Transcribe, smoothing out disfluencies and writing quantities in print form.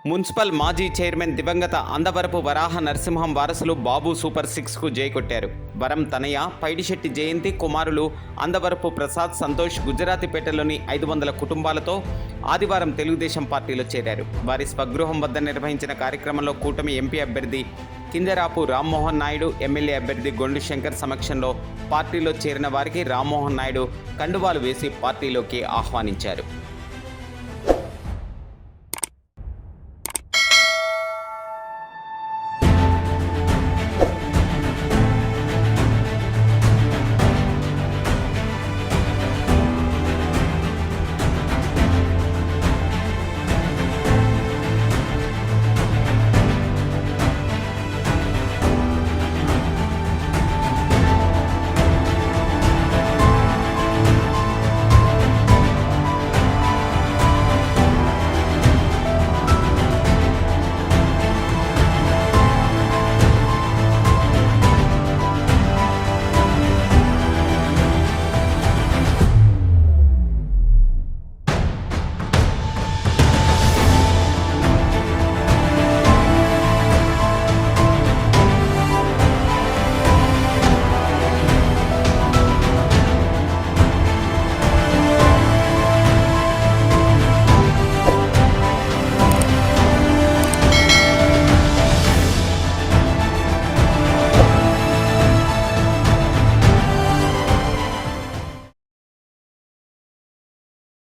Municipal మాజీ chairman దివంగత అందవరపు వరాహ నరసింహం వారసులు బాబు సూపర్ 6కు జై కొట్టారు. వరం తనయ పైడిశెట్టి జయంతి కుమారులు అందవరపు ప్రసాద్ సంతోష్ గుజరాతీపేటలోని 500 కుటుంబాలతో ఆదివారం తెలుగుదేశం పార్టీలో చేరారు. వారి స్వగృహం వద్ద నిర్వహించిన కార్యక్రమంలో కూటమి ఎంపీ అభ్యర్థి కింజరాపు రామ్మోహన్ నాయుడు, ఎమ్మెల్యే అభ్యర్థి గొండు శంకర్ సమక్షంలో పార్టీలో చేరిన వారికి రామ్మోహన్ నాయుడు కండువాలు వేసి పార్టీలోకి ఆహ్వానించారు.